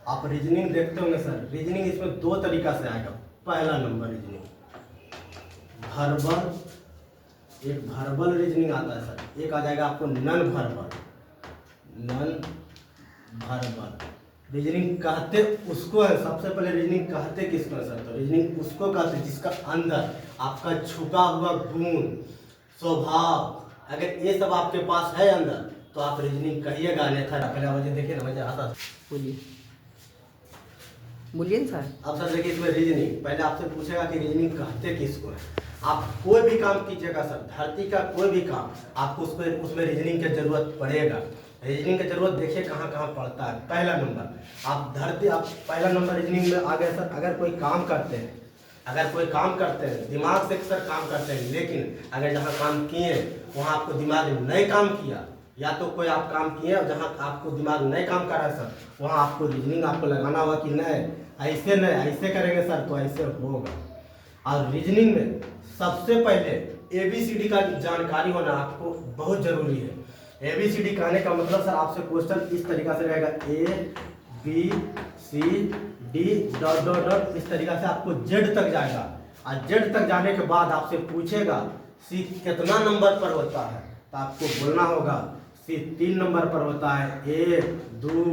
आप रीजनिंग देखते होंगे सर। रीजनिंग इसमें दो तरीका से आएगा। पहला नंबर रीजनिंग वर्बल, एक वर्बल रीजनिंग आता है सर। एक आ जाएगा आपको non verbal. Non verbal reasoning कहते उसको है, सबसे पहले रीजनिंग कहते किसको है सर? तो रीजनिंग उसको कहते हैं जिसका अंदर आपका छुपा हुआ गुण, स्वभाव, अगर ये सब आपके पास है अंदर तो आप रीजनिंग कहिएगा। अन्यथा पहले वजह देखिए ना, वजह आता बोलिए बोलिए ना सर। अब सर देखिए इसमें रीजनिंग पहले आपसे पूछेगा कि रीजनिंग कहते किसको है। आप कोई भी काम कीजिएगा सर, धरती का कोई भी काम, आपको उसमें रीजनिंग की जरूरत पड़ेगा। रीजनिंग की जरूरत देखिए कहाँ कहाँ पड़ता है। पहला नंबर आप पहला नंबर रीजनिंग में आ गया सर। अगर कोई काम करते हैं, दिमाग से सर काम करते हैं, लेकिन अगर जहाँ काम किए वहाँ आपको दिमाग नहीं काम किया, या तो कोई आप काम किए और जहाँ आपको दिमाग नहीं काम कर रहा है सर, वहाँ आपको रीजनिंग आपको लगाना होगा कि नहीं ऐसे नहीं, ऐसे करेंगे सर तो ऐसे होगा। और रीजनिंग में सबसे पहले ABCD का जानकारी होना आपको बहुत जरूरी है। ABCD कहने का मतलब सर आपसे क्वेश्चन इस तरीका से रहेगा ABCD डॉट डॉट डॉट, इस तरीका से आपको Z तक जाएगा। और Z तक जाने के बाद आपसे पूछेगा C कितना नंबर पर होता है, तो आपको बोलना होगा C 3 नंबर पर होता है। 1 2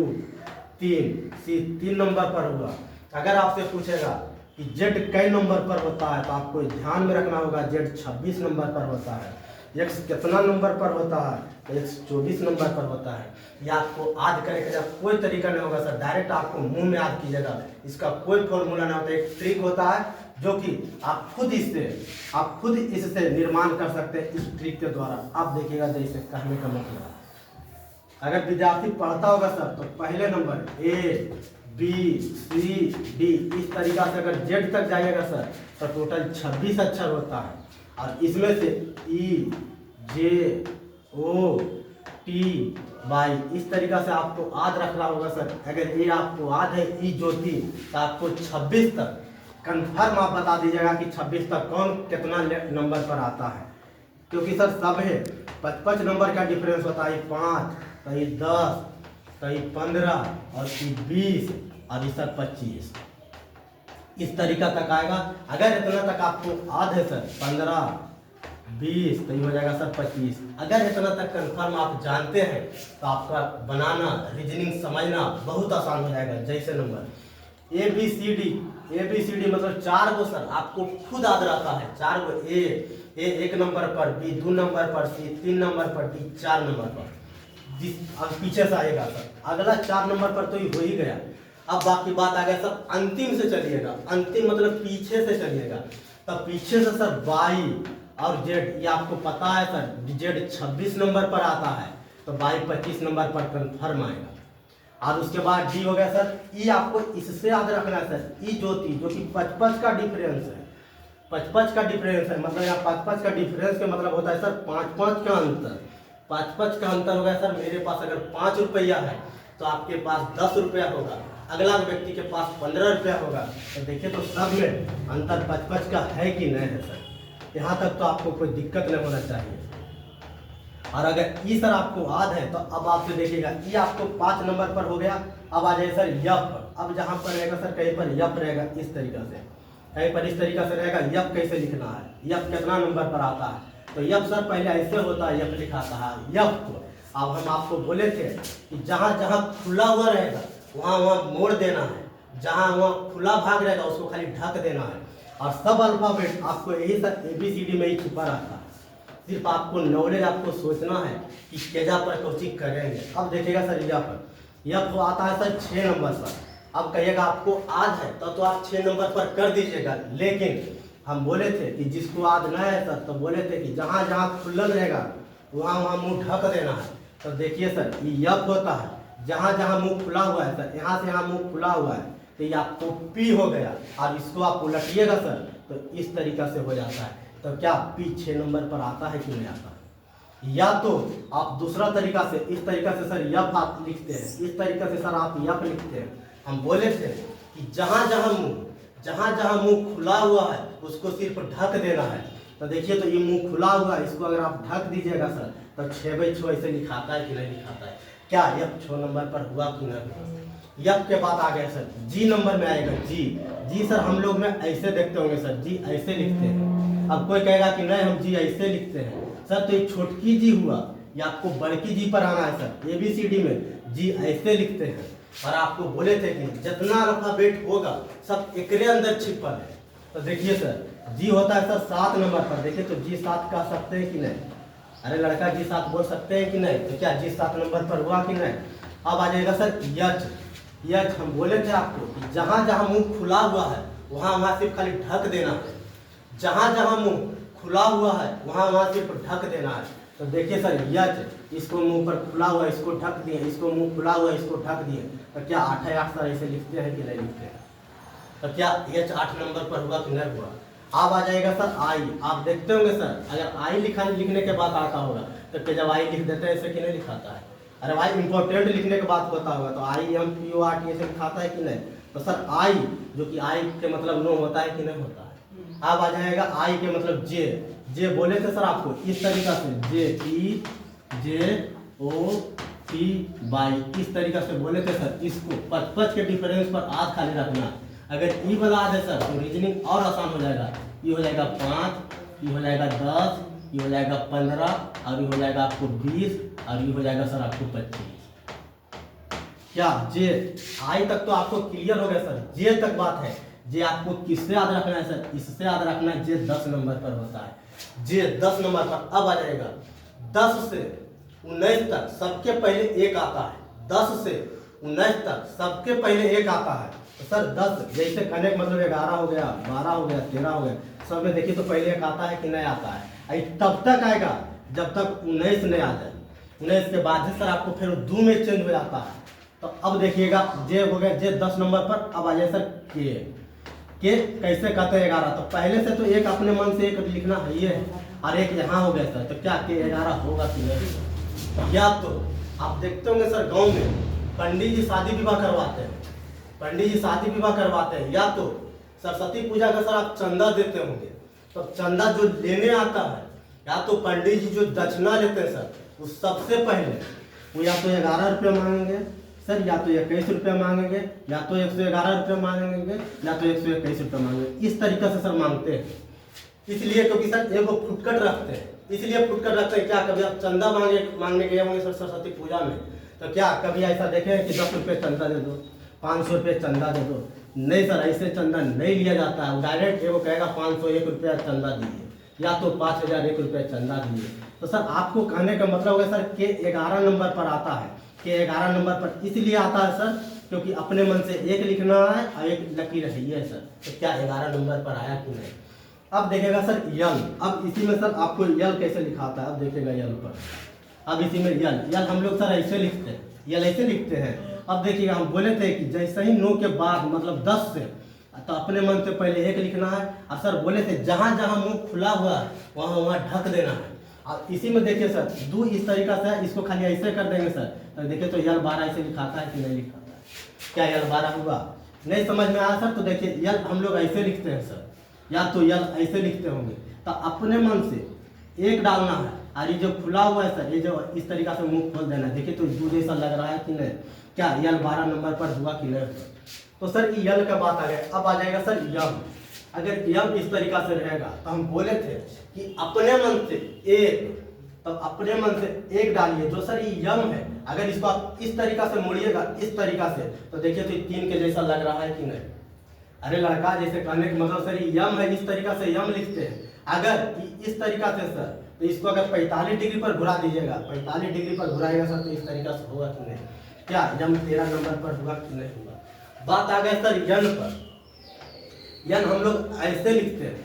3, C 3 नंबर पर हुआ। अगर आपसे पूछेगा कि Z कई नंबर पर होता है तो आपको ध्यान में रखना होगा Z 26 नंबर पर होता है। X कितना नंबर पर होता है, तो X 24 नंबर पर होता है। यह आपको याद करने का कोई तरीका नहीं होगा सर, डायरेक्ट आपको मुंह में याद कीजिएगा। इसका कोई फॉर्मूला नहीं होता, एक ट्रिक होता है जो कि आप खुद इससे निर्माण कर सकते हैं इस ट्रिक के द्वारा। आप देखिएगा जैसे कहने का मतलब, अगर विद्यार्थी पढ़ता होगा सर तो पहले नंबर ABCD इस तरीका से अगर Z तक जाइएगा सर तो टोटल 26 अक्षर होता है। और इसमें से EJOTY इस तरीका से आपको याद रखना होगा सर। अगर ये आपको याद है ई ज्योति, तो आपको 26 तक कंफर्म आप बता दीजिएगा कि 26 तक कौन कितना नंबर पर आता है। क्योंकि सर सब है 55 नंबर का डिफरेंस होता है। 5 तो ये 10 तो ये 15 और ये 20 और ये सर 25 इस तरीका तक आएगा। अगर इतना तक आपको याद है सर 15 20 तो ये हो जाएगा सर 25। अगर इतना तक कंफर्म आप जानते हैं तो आपका बनाना रीजनिंग समझना बहुत आसान हो जाएगा। जैसे नंबर ABCD मतलब 4 गो सर आपको खुद याद रहता है। 4 गो A 1 नंबर पर, B 2 नंबर पर, C 3 नंबर पर, D 4 नंबर पर। अब पीछे से आएगा सर अगला 4 नंबर पर तो ये हो ही गया। अब बाकी बात आ गया सर अंतिम से चलिएगा। अंतिम मतलब पीछे से चलिएगा। तब पीछे से सर Y और Z, ये आपको पता है सर Z 26 नंबर पर आता है तो Y 25 नंबर पर कंफर्म आएगा। और उसके बाद D हो गया सर E, आपको इससे याद रखना है सर E ज्योति, जो कि 55 का डिफरेंस है। 55 का डिफरेंस है मतलब यहाँ 55 का डिफरेंस का मतलब होता है सर 5 का अंतर। 5 का अंतर हो गया सर। मेरे पास अगर 5 रुपया है तो आपके पास 10 रुपया होगा, अगला व्यक्ति के पास 15 रुपया होगा। तो देखिए तो सब में अंतर 55 का है कि नहीं है सर। यहाँ तक तो आपको कोई दिक्कत नहीं होना चाहिए। और अगर ई सर आपको याद है तो अब आपसे देखिएगा ई आपको 5 नंबर पर हो गया। अब आ जाए सर यफ। अब जहाँ पर रहेगा सर कहीं पर यफ रहेगा इस तरीका से, कहीं पर इस तरीका से रहेगा। यफ कैसे लिखना है, यफ कितना नंबर पर आता है, तो यफ सर पहले ऐसे होता है, यफ लिखाता है यफ को। अब हम आपको बोले थे कि जहाँ जहाँ खुला हुआ रहेगा वहाँ वहाँ मोड़ देना है, जहाँ वहाँ खुला भाग रहेगा उसको खाली ढक देना है। और सब अल्फाबेट आपको यही सर ABCD में ही छुपा रहता है। सिर्फ आपको नॉलेज आपको सोचना है कि केजा पर कोचिंग करेंगे। अब देखिएगा सर यफ आता है सर 6 नंबर पर। अब कहिएगा आपको याद है तो आप 6 नंबर पर कर दीजिएगा। लेकिन हम बोले थे कि जिसको याद न है सर तो बोले थे कि जहाँ जहाँ खुल्लन रहेगा वहाँ वहाँ मुंह ढक देना है। तो देखिए सर ये यफ होता है, जहाँ जहाँ मुंह खुला हुआ है सर, यहाँ से यहाँ मुंह खुला हुआ है तो ये आपको पी हो गया। और इसको आप उलटिएगा सर तो इस तरीका से हो जाता है। तो क्या पी 6 नंबर पर आता है कि नहीं आता? या तो आप दूसरा तरीका से इस तरीका से सर यफ आप लिखते हैं, इस तरीका से सर आप यफ लिखते हैं। हम बोले थे कि जहाँ जहाँ मुंह खुला हुआ है उसको सिर्फ ढक देना है। तो देखिए तो ये मुंह खुला हुआ है, इसको अगर आप ढक दीजिएगा सर तो 6/6 ऐसे लिखाता है कि नहीं लिखाता है? क्या यह 6 नंबर पर हुआ कि नहीं हुआ? यफ के बाद आ गया सर जी नंबर में आएगा जी। जी सर हम लोग में ऐसे देखते होंगे सर, जी ऐसे लिखते हैं। अब कोई कहेगा कि नहीं हम जी ऐसे लिखते हैं सर, तो एक छोटकी जी हुआ, या आपको बड़की जी पर आना है सर। ABCD में जी ऐसे लिखते हैं। और आपको बोले थे कि जितना अल्फाबेट होगा सब एकरे अंदर छिपल है। तो देखिए सर जी होता है सर 7 नंबर पर। देखिए तो जी 7 कह सकते हैं कि नहीं? अरे लड़का जी 7 बोल सकते हैं कि नहीं? तो क्या जी 7 नंबर पर हुआ कि नहीं? अब आ जाएगा सर यच। यच हम बोले थे आपको कि जहाँ जहाँ मुंह खुला हुआ है वहाँ वहाँ सिर्फ खाली ढक देना है। जहाँ जहाँ मुंह खुला हुआ है वहाँ वहाँ सिर्फ ढक देना है। तो देखिए सर यच, इसको मुंह पर खुला हुआ इसको ढक दिए, इसको मुंह खुला हुआ इसको ढक दिए। तो क्या 8 है 8 सर ऐसे लिखते हैं कि नहीं लिखते हैं? तो क्या यच 8 नंबर पर हुआ कि नहीं हुआ? अब आ जाएगा सर आई। आप देखते होंगे सर अगर आई लिखने के बाद आता होगा तो क्या जब आई लिख देते हैं ऐसे कि नहीं लिखाता है? अरे भाई इंपॉर्टेंट लिखने के बाद होता होगा तो IMPORT ऐसे लिखाता है कि नहीं? तो सर आई जो कि आई के मतलब नो होता है कि नहीं होता है? अब आ जाएगा आई के मतलब जे। जे बोले थे सर आपको इस तरीका से JEJOTY, इस तरीका से बोले थे सर। इसको 55 के डिफरेंस पर आज खाली रखना। अगर ई वाला आ जाए सर तो रीजनिंग और आसान हो जाएगा। ये हो जाएगा 5, ये हो जाएगा 10, ये हो जाएगा 15, और ये हो जाएगा आपको 20, और ये हो जाएगा सर आपको 25। क्या जे आई तक तो आपको क्लियर हो गया सर? जे तक बात है। जे आपको किससे याद रखना है सर? इससे याद रखना है। जे 10 नंबर पर होता है। जे 10 नंबर पर। अब आ जाएगा 10 से 19 तक सबके पहले एक आता है। 10 से 19 तक सबके पहले एक आता है। तो सर 10 जैसे कहने का मतलब 11 हो गया, 12 हो गया, 13 हो गया, सब में देखिए तो पहले एक आता है कि नहीं आता है? तब तक आएगा जब तक 19 नहीं आ जाए। 19 के बाद सर आपको फिर 2 में चेंज हो जाता है। तो अब देखिएगा जे हो गया जे 10 नंबर पर। अब आ जाए सर के कैसे कहते हैं 11? तो पहले से तो एक अपने मन से एक लिखना है ये है, और एक यहाँ हो गया सर। तो क्या के 11 होगा कि नहीं? या तो आप देखते होंगे सर गाँव में पंडित जी शादी विवाह करवाते हैं, पंडित जी शादी विवाह करवाते हैं, या तो सरस्वती पूजा का सर आप चंदा देते होंगे। तो चंदा जो लेने आता है, या तो पंडित जी जो दक्षिणा लेते हैं सर, वो सबसे पहले वो या तो 11 रुपये मांगेंगे सर, या तो 21 रुपये मांगेंगे, या तो 111 रुपये मांगेंगे, या तो 121 रुपये मांगेंगे। इस तरीके से सर मांगते हैं। इसलिए क्योंकि सर एगो फुटकट रखते हैं, इसलिए फुटकट रखते हैं। क्या कभी आप चंदा मांगने गए होंगे सर सरस्वती पूजा में, तो क्या कभी ऐसा देखे कि 10 रुपये चंदा दे दो, 500 रुपये चंदा दे दो? नहीं सर, ऐसे चंदा नहीं लिया जाता है। डायरेक्ट एगो कहेगा 501 रुपया चंदा दीजिए, या तो 5001 रुपये चंदा दीजिए। तो सर आपको कहने का मतलब होगा सर के 11 नंबर पर आता है। के 11 नंबर पर इसलिए आता है सर क्योंकि अपने मन से एक लिखना है और एक लकीर है ये सर। तो क्या 11 नंबर पर आया कि नहीं? अब देखेगा सर यल। अब इसी में सर आपको यल कैसे लिखाता है? अब देखेगा यल पर। अब इसी में यल हम लोग सर ऐसे लिखते हैं, यल ऐसे लिखते हैं। अब देखिएगा हम बोले थे कि जैसे ही 9 के बाद मतलब 10 से, तो अपने मन से पहले एक लिखना है। और सर बोले थे जहाँ जहाँ मुंह खुला हुआ है वहाँ वहाँ ढक देना है। और इसी में देखिए सर दो इस तरीका से, इसको खाली ऐसे कर देंगे सर। तो देखिए तो यल 12 ऐसे लिखाता है कि नहीं लिखाता है? क्या यल 12 हुआ? नहीं समझ में आया सर? तो देखिए यल हम लोग ऐसे लिखते हैं सर, या तो यल ऐसे लिखते होंगे। तो अपने मन से एक डालना है, और ये जो खुला हुआ है सर, ये जो इस तरीका से मुंह खोल देना है। देखिए तो दूध ऐसा लग रहा है कि नहीं? क्या यल 12 नंबर पर हुआ कि नहीं? तो सर यल का बात आ गया। अब आ जाएगा सर यम। अगर यम इस तरीका से रहेगा तो हम बोले थे कि अपने मन से एक, तो अपने मन से एक डालिए। जो सर ये यम है, अगर इसको आप इस तरीका से मोड़िएगा इस तरीका से, तो देखिए तो 3 के जैसा लग रहा है कि नहीं? अरे लड़का जैसे कहने का मतलब सर ये यम है, इस तरीका से यम लिखते हैं। अगर इस तरीका से सर, तो इसको अगर 45 डिग्री पर घुरा दीजिएगा, 45 डिग्री पर घुराएगा सर, तो इस तरीका से होगा कि नहीं? क्या यम 13 नंबर पर हुआ कि नहीं हुआ? बात आ गया सर यन पर। यन हम लोग ऐसे लिखते हैं,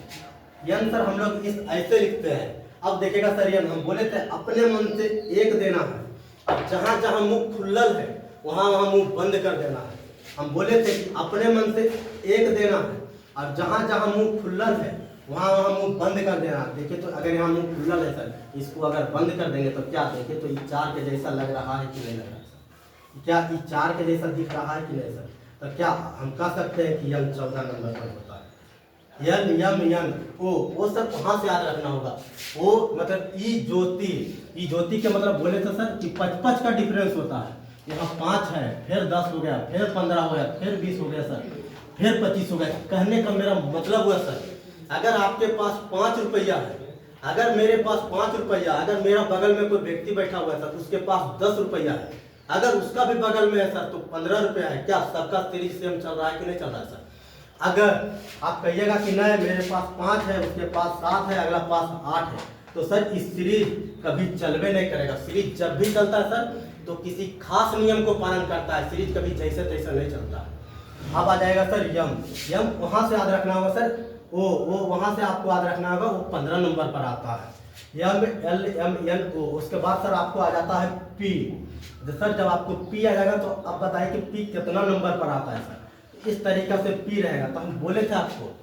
यन सर हम लोग इस ऐसे लिखते हैं। अब देखिएगा सर यन हम बोले थे अपने मन से एक देना है, अब जहाँ जहाँ मुंह खुल्लल है वहाँ वहाँ मुंह बंद कर देना है। हम बोले थे कि अपने मन से एक देना है, और जहाँ जहाँ मुंह खुल्लल है वहाँ वहाँ मुंह बंद कर देना है। देखिए तो अगर यहाँ मुंह खुल्लल है सर, इसको अगर बंद कर देंगे तो क्या देखिए तो ये 4 के जैसा लग रहा है कि नहीं लग रहा है? क्या ये 4 के जैसा दिख रहा है कि नहीं सर? तो क्या हम कह सकते हैं कि यम 14 नंबर पर होता है? यन यम यन ओ सर कहाँ से याद रखना होगा? ओ मतलब ई ज्योति के मतलब बोले तो सर कि 55 का डिफरेंस होता है। यहाँ 5 है, फिर 10 हो गया, फिर 15 हो गया, फिर 20 हो गया सर, फिर 25 हो गया। कहने का मेरा मतलब हुआ सर, अगर आपके पास 5 रुपया है, अगर मेरे पास 5 रुपया, अगर मेरा बगल में कोई व्यक्ति बैठा हुआ है सर, उसके पास 10 रुपया है, अगर उसका भी बगल में है सर तो 15 रुपया है, क्या सबका सीरीज सेम चल रहा है कि नहीं चल रहा है सर? अगर आप कहिएगा कि नहीं मेरे पास 5 है, उसके पास 7 है, अगला पास 8 है, तो सर इस सीरीज कभी चलवे नहीं करेगा। सीरीज जब भी चलता है सर तो किसी खास नियम को पालन करता है, सीरीज कभी जैसे तैसे नहीं चलता। अब आ जाएगा सर यम। यम वहां से याद रखना होगा सर, वो वहां से आपको याद रखना होगा, वो 15 नंबर पर आता है। यम एल एम एन ओ। उसके बाद सर आपको आ जाता है पी। सर जब आपको पी आ जाएगा तो अब बताइए कि पी कितना नंबर पर आता है सर। इस तरीका से पी रहेगा। तो हम बोले थे आपको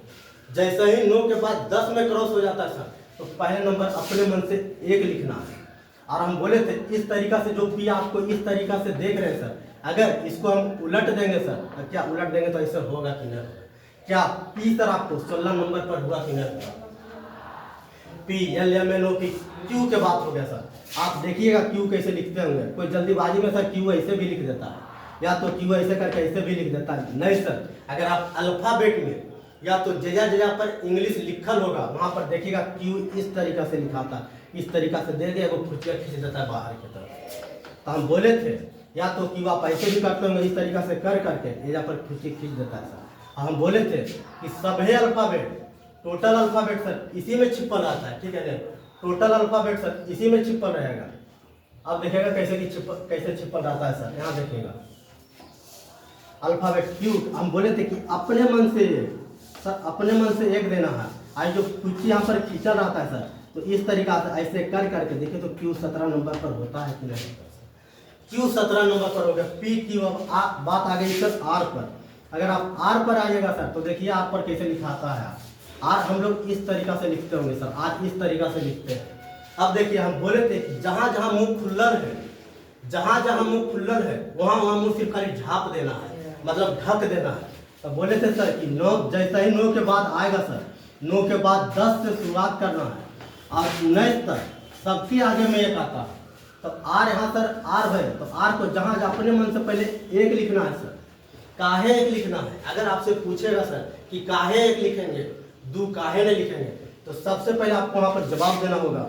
जैसे ही 9 के बाद 10 में क्रॉस हो जाता है सर तो पहले नंबर अपने मन से 1 लिखना है। और हम बोले थे इस तरीका से जो पी आपको इस तरीका से देख रहे हैं सर, अगर इसको हम उलट देंगे सर, तो क्या उलट देंगे तो ऐसे होगा कि नहीं? क्या पी सर आपको 16 नंबर पर हुआ कि नहीं हुआ? P L M N O P. क्यू के बात हो गया सर। आप देखिएगा क्यू कैसे लिखते होंगे। कोई जल्दीबाजी में सर क्यू ऐसे भी लिख देता है, या तो क्यू ऐसे करके ऐसे भी लिख देता है। नहीं सर, अगर आप अल्फाबेट में या तो जगह जगह पर इंग्लिश लिखल होगा वहां पर देखिएगा क्यू इस तरीका से लिखा था, इस तरीका से दे दिया, वो खुचिया खींच देता है बाहर की तरफ। तो हम बोले थे या तो क्यू आप ऐसे भी करते होंगे इस तरीका से कर करके यहाँ पर खुची खींच देता है सर। हम बोले थे कि सभी अल्फाबेट, टोटल अल्फाबेट सर इसी में छिपल रहता है, ठीक है ना? टोटल अल्फाबेट सर इसी में छिपल रहेगा। अब देखिएगा कैसे छिपल रहता है सर। यहाँ देखिएगा अल्फाबेट क्यू। हम बोले थे कि अपने मन से सर, अपने मन से 1 देना है। आज जो कुछ यहाँ पर खींचा रहता है सर, तो इस तरीका से ऐसे कर करके देखिए तो क्यू 17 नंबर पर होता है कि नहीं होता है? क्यू 17 नंबर पर हो गया। P Q. अब बात आ गई सर आर पर। अगर आप आर पर आइएगा सर तो देखिए आर पर कैसे लिखाता है। आर हम लोग इस तरीका से लिखते होंगे सर, आर इस तरीका से लिखते हैं। अब देखिए हम बोले थे कि जहां जहां मुंह खुल्लर है, जहां जहां मुंह खुल्लर है वहां वहां मुंह सिर्फ खाली झाप देना है, मतलब ढक देना है। तो बोले थे सर कि 9 जैसा ही 9 के बाद आएगा सर, 9 के बाद 10 से शुरुआत करना है और 19 तक सबके आगे में 1 आता है। तो आर यहाँ सर आर है, तो आर को जहाँ अपने मन से पहले 1 लिखना है सर। काहे 1 लिखना है? अगर आपसे पूछेगा सर कि काहे 1 लिखेंगे, 2 काहे नहीं लिखेंगे, तो सबसे पहले आपको वहाँ पर जवाब देना होगा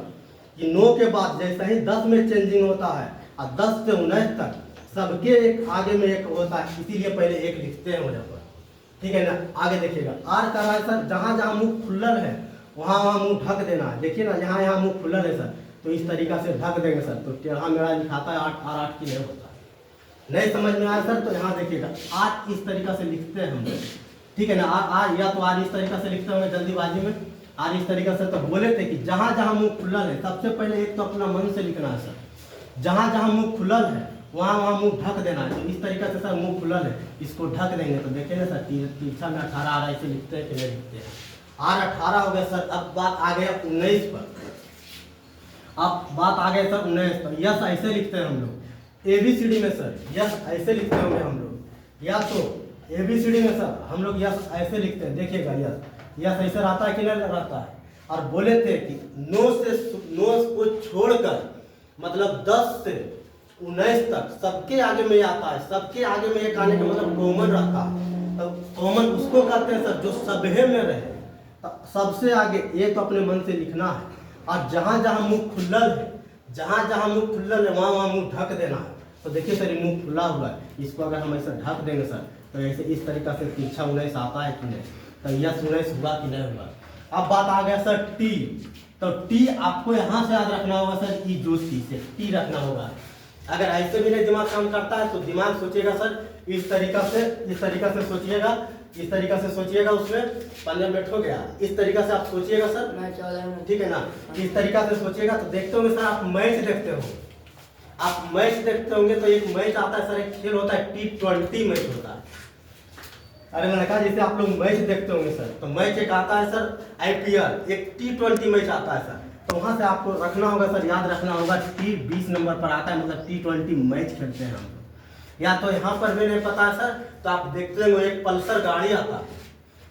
कि 9 के बाद जैसा ही 10 में चेंजिंग होता है और 10 से 19 तक सबके आगे में 1 होता है, इसीलिए पहले 1 लिखते हैं वहाँ पर, ठीक है ना? आगे देखिएगा आर का है सर जहाँ जहाँ मुंह खुल्लर है वहाँ वहाँ मुंह ढक देना है। देखिए ना यहाँ यहाँ मुंह खुल्लर है सर, तो इस तरीका से ढक देंगे सर, तो टेढ़ा मेढ़ा लिखाता है 8 आर 8 की नहीं होता है। नहीं समझ में आया सर तो यहाँ देखिएगा आर इस तरीका से लिखते हैं हम लोग, ठीक है ना? आर या तो आर इस तरीका से लिखते होंगे जल्दीबाजी में, आर इस तरीका से। तो बोले थे कि जहाँ जहाँ मुंह खुल्लर है सबसे पहले एक तो अपना मन से लिखना है सर, जहाँ जहाँ मुंह खुल्लर है वहाँ वहाँ मुंह ढक देना है। तो इस तरीके से सर मुंह खुल्लर है, इसको ढक देंगे तो देखिए ना सर तिरछा में 18 आर ऐसे लिखते हैं कि नहीं लिखते हैं? आर 18 हो गया सर। अब बात आ गया 19 पर। अब बात आ गया सर 19 पर। यस ऐसे लिखते हैं हम लोग ABCD में सर, यस ऐसे लिखते होंगे हम लोग, या तो ABCD में सर हम लोग यस ऐसे लिखते हैं। देखिएगा यस ऐसे रहता है कि नहीं रहता है? और बोले थे कि 9 को छोड़कर मतलब 10 से 19 तक सबके आगे में आता है, सबके आगे में 1 आने का मतलब कॉमन रहता है। तो कॉमन उसको कहते हैं सर जो सभे में रहे। तो सबसे आगे 1 तो अपने मन से लिखना है, और जहाँ जहाँ मुंह खुल्लल है, जहाँ जहाँ मुंह खुल्लल है वहाँ वहाँ मुंह ढक देना है। तो देखिए सर ये मुंह खुला हुआ है, इसको अगर हम ऐसे ढक देंगे सर तो ऐसे इस तरीका से तिरछा 19 आता है कि नहीं? तो यस 19 हुआ कि नहीं हुआ? अब बात आ गया सर टी। तो टी आपको यहाँ से याद रखना होगा सर, ई जो टी से टी रखना होगा। अगर ऐसे भी नहीं दिमाग काम करता है तो दिमाग सोचिएगा सर इस तरीका से सोचिएगा, इस तरीका से सोचिएगा। उसमें 15 मिनट हो गया, इस तरीका से आप सोचिएगा सर, ठीक है ना? इस तरीका से सोचिएगा तो देखते होंगे सर आप मैच देखते हो, आप मैच देखते होंगे तो एक मैच आता है सर, एक खेल होता है T20 मैच होता है। अरे मैंने कहा जैसे आप लोग मैच देखते होंगे सर, तो मैच एक आता है सर IPL, एक T20 मैच आता है सर। तो वहां से आपको रखना होगा सर, याद रखना होगा T20 नंबर पर आता है, मतलब T20 मैच खेलते हैं हम लोग। या तो यहाँ पर भी नहीं पता है सर तो आप देखते होंगे एक पल्सर गाड़ी आता है,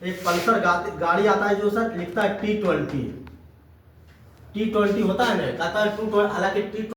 एक पल्सर गाड़ी आता है जो सर लिखता है T20 होता है ना, कहता है 220, हालांकि